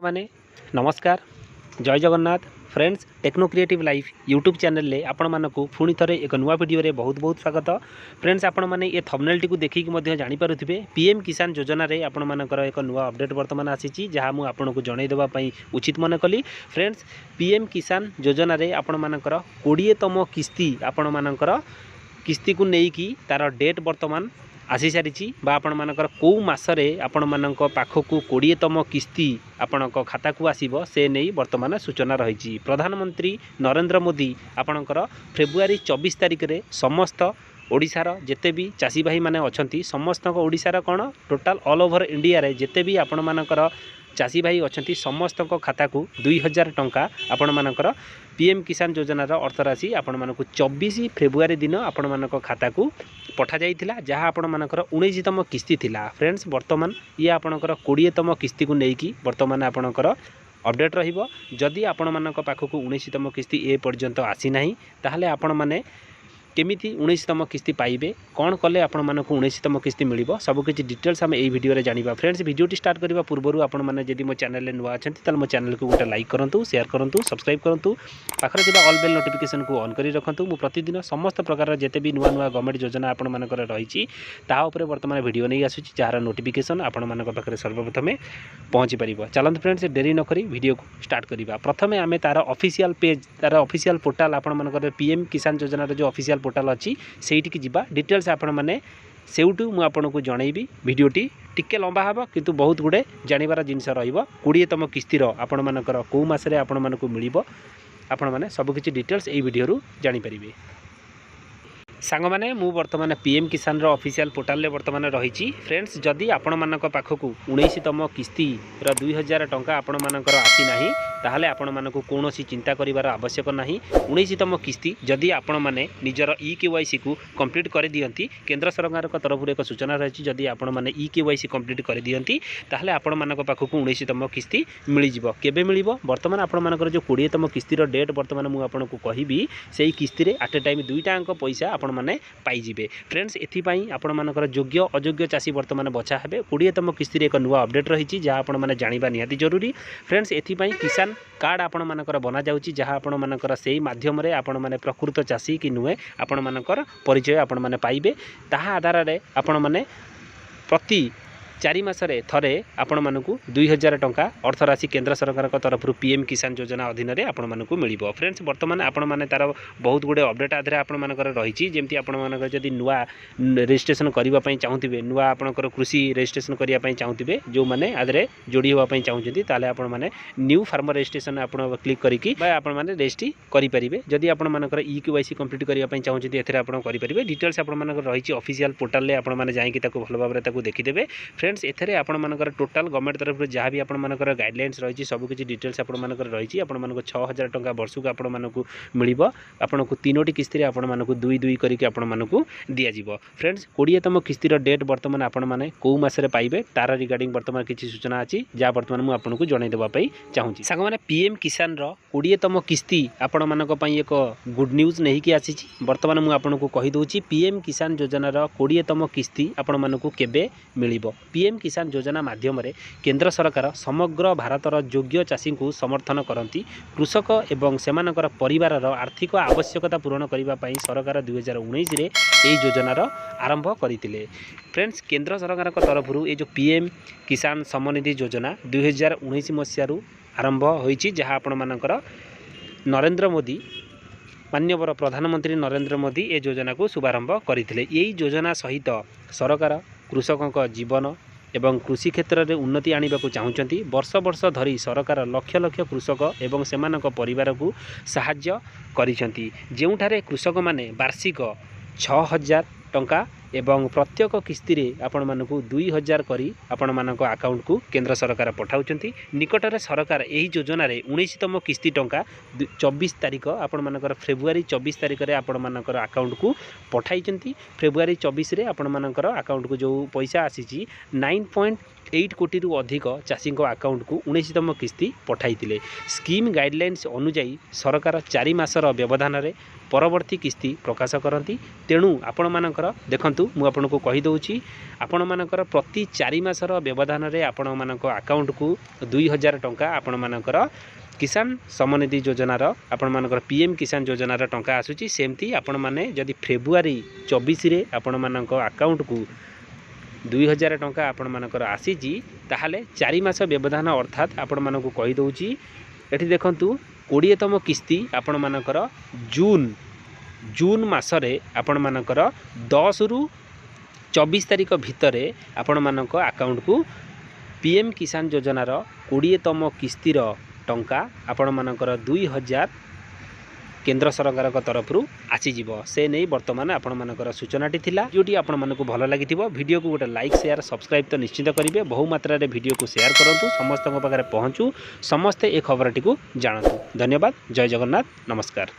माने नमस्कार जय Jagannath friends techno creative life YouTube channel रे आपण मानकु पुणी थरे एक नुआ वीडियो रे बहुत बहुत स्वागत। फ्रेंड्स आपण माने ये थंबनेल टी को देखिक मध्य जानि पारुथिबे पीएम किसान योजना रे आपण मानकर एक नुआ अपडेट वर्तमान आसीची जहाँ मु आपन को जणै देबा पई उचित मन कली। फ्रेंड्स पीएम किसान योजना रे आपण मानकर 20तम किस्ती आपण मानकर किस्ती को नेकी तार डेट वर्तमान आसी सारी बा आपण मानकर कौ मासरे आपण मानक पाखकु 20तम किस्ती आपण खाता को आसीबो से नहीं वर्तमान सूचना रही। प्रधानमंत्री नरेंद्र मोदी आपणकर फेब्रुआरी 24 तारिख रे समस्त ओडिशार जेते भी चाषी भाई माने अछंती समस्त ओडिशार कौन टोटाल ऑल ओवर इंडिया रे जेते भी आपण मानकर चाषी भाई अछंती समस्त खाता को 2000 टंका आपण मानकर पीएम किसान योजनार अर्थ राशि आपण मानक 24 फेब्रुआरी दिन आपण मानक खाता को पठा जाइथिला जहाँ आपण मानकर 19तम किस्ती थिला। फ्रेंड्स वर्तमान ये आपणकर 20तम किस्ती को नेकी वर्तमान आपणकर अपडेट रहिबो। जदि आपण मानक पाखकु 19तम किस्ती ए पर्यंत आसी नाही ताहले आपण माने केमिति 19तम किस्ती पाइबे कौन कले आपण मानक 19तम किस्ती मिलिबो सबकिछि डिटेल्स आम एई वीडियो रे जानिबा। फ्रेंड्स वीडियोटी स्टार्ट करबा पूर्वरु आपण माने जदि मो चैनल रे नुआ अछंती ताल मो चैनल को गोटे लाइक करंतु शेयर करंतु सब्सक्राइब करंतु पाखरे थिबा ऑल बेल नोटिफिकेशन को ऑन करी रखंतु। मु प्रतिदिन समस्त प्रकार जेते भी नुआ नुआ गवर्नमेंट योजना आपण मानकर रहिछि ता ऊपर वर्तमान वीडियो नै आसुछि जार नोटिफिकेशन आपण मानक पाखरे सर्वप्रथमे पहुंची परिबो। चलंतु फ्रेंड्स देरी न करी वीडियो को स्टार्ट करबा। प्रथमे आमे तार ऑफिशियल पेज तार ऑफिशियल पोर्टल आपण मानकर पीएम किसान योजना रे जो ऑफिशियल पोर्टल अछि सेठी की जिबा डिटेल्स आपण माने सेउटू मु आपन को जणैबी। वीडियोटी टिके लंबा हबो किंतु बहुत गुडे जानिबार जिनस रहिबो। 20तम किस्तीर आपण मानकर को मासरे आपण मानको मिलिबो आपण माने सब किछि डिटेल्स एई वीडियो रु जानि परिबे। सांग माने मु वर्तमान पीएम किसान रो ऑफिशियल पोर्टल ले वर्तमान रही। फ्रेंड्स जदि आपण मानक पाखकु 19तम किस्ती रो 2000 टंका आपण मानकर आसी नाही ताहले आपण मानकु कोनोसी चिंता करिवार आवश्यक नाही। 19तम किस्ती जदि आपण माने निजर ईकेवाईसी को कंप्लीट कर दियंती केंद्र सरकार का तरफ एक सूचना रही। जदि आपण माने ईकेवाईसी कंप्लीट कर दियंती ताहले आपण मानक पाखकु 19तम किस्ती मिली जिवो। केबे मिलिबो वर्तमान आपण मानकर जो 20तम किस्ती रो डेट वर्तमान मु आपण को कहिबी सेही किस्ती रे एट ए टाइम दुईटा अंक पैसा आपण माने पाई जिवे। फ्रेंड्स एथिपाई आपण मानकर योग्य अयोग्य चाषी वर्तमान बचा हेबे। 20तम किस्ती रे एक नुआ अपडेट रही जहाँ आपण माने जानिबा निहाती जरूरी। फ्रेंड्स एथिपाई किसान कार्ड आपण मानकर बना जाउची जहाँ आपण मानकर सेही माध्यम रे आपण माने प्रकृत चाषी कि नुहे आपण मानकर परिचय आपण माने पाइबे। ताहा आधार रे आपण माने प्रति 4 मासरे थरे आपण मानकु 2000 टंका अर्थ राशि केंद्र सरकार का तरफ पीएम किसान योजना अधीन रे आपण मानकु मिलिबो। फ्रेंड्स वर्तमान आपण माने तार बहुत गुडे अपडेट आधरे आपण मानकर रहिछि जेमति आपण मानकर जदि नुआ रजिस्ट्रेशन करिबा पई चाहुथिबे नुआ आपनकर कृषि रजिस्ट्रेशन करिया पई चाहुथिबे जो माने आधरे जोडी होबा पई चाहुछथि ताले आपण माने न्यू फार्मर रजिस्ट्रेशन आपण क्लिक करिकि बा आपण माने रजिस्ट्री करि परिबे। जदि आपण मानकर ईकेवाईसी कंप्लीट करिया पई चाहुछथि एथरे आपण करि परिबे। डिटेल्स आपण मानकर रहिछि ऑफिशियल पोर्टल ले आपण माने जाई कि ताको भलो भाबरे ताको देखि देबे। फ्रेंड्स एथरे आपण मानकर टोटल गवर्नमेंट तरफ जहाँ भी आपण मानकर गाइडलाइंस रही सब किसी डिटेल्स आपण मानकर रही आपण मानक 6000 टंका वर्ष को आपण मानक मिलिबो। आपण को 3टी किस्ती रे आपण मानक 2 करके आपण मानक दिया जिवो। फ्रेंड्स 20तम किस्ती रो डेट वर्तमान आपण माने को मासरे पाइबे तार रिगार्डिंग वर्तमान किछि सूचना अछि जा वर्तमान मु आपण को जणै देबा पई चाहूची। सांग माने पीएम किसान रो 20तम किस्ती आपण मानक पई एक गुड न्यूज नहीं कि आछि। वर्तमान मु आपण को कहि दोची पीएम किसान योजना रो 20तम किस्ती आपण मानक केबे मिलिबो। पीएम किसान योजना माध्यम रे केंद्र सरकार समग्र भारतर योग्य चाषी को समर्थन करती। कृषक एवं सेमानकर परिवार आर्थिक आवश्यकता पूरण करने पाई सरकार 2019 रे यही योजनार आरंभ करते। फ्रेंड्स केंद्र सरकार तरफ ये जो पीएम किसान सम्मानिधि योजना 2019 मसीह आरंभ होईछि जहाँ आपण मानकर नरेंद्र मोदी माननीय प्रधानमंत्री नरेंद्र मोदी ये योजना को शुभारंभ करते। यही योजना सहित सरकार कृषकों जीवन एवं कृषि क्षेत्र में उन्नति आने को चाहूँगी। वर्ष वर्ष धरी सरकार लक्ष लक्ष कृषक एवं सेमानक परिवार को साहाय्य करिसेंती। जोंठारे कृषक माने वार्षिक 6000 टंका एवं प्रत्येक किस्ती रे आपण मानकु 2000 करी आपण मानक अकाउंट को केंद्र सरकार पठाउचंती। निकटरे सरकार एही योजना रे 19तम किस्ती टंका 24 तारिख आपण मानकर फेब्रुआरी 24 तारिख रे आपण मानकर अकाउंट को पठाइचंती। फेब्रुआरी 24 रे आपण मानकर अकाउंट को जो पैसा आसीची 9.8 कोटी रु अधिक चाषी अकाउंट को 19तम किस्ती पठाइतिले। स्कीम गाइडलाइंस अनुसार सरकार 4 मासर व्यवधान रे परवर्ती किस्ती प्रकाश करती। तेणु आपण मानकर देखंतु देखंतु मु आपनको कहि दउची आपण मानकर प्रति 4 मासर व्यवधान रे आपण मानक अकाउंट को 2000 टंका आपण मानकर किसान सम्मानिधि योजनार आपण मानकर पीएम किसान योजनार टंका आसुची सेमती आपण माने जदि फेब्रुआरी 24 रे आपण मानक अकाउंट को 2000 टंका आपण मानकर आसीजी ताहाले 4 मास व्यवधान अर्थात आपण मानकु कहि दउची एठी देखंतु 20तम किस्ती आपण मानकर जून मासरे आपण मानकर 10 रु 24 तारिख भितरे आपण मानक अकाउंट को पीएम किसान योजनार 20तम किस्तीर टंका आपण मानकर 2000 केंद्र सरकार तरफ आसीजिव से नहीं वर्तमान आपण मानकर सूचनाटी थिला जोटी आपण मानकु भल लागिथिबो वीडियो को गोटे लाइक शेयर सब्सक्राइब तो निश्चित करेंगे बहु मात्रा रे वीडियो को शेयर करंतु समस्त पाखे पहुँचू समस्ते ए खबरटी को जानतु धन्यवाद जय जगन्नाथ नमस्कार।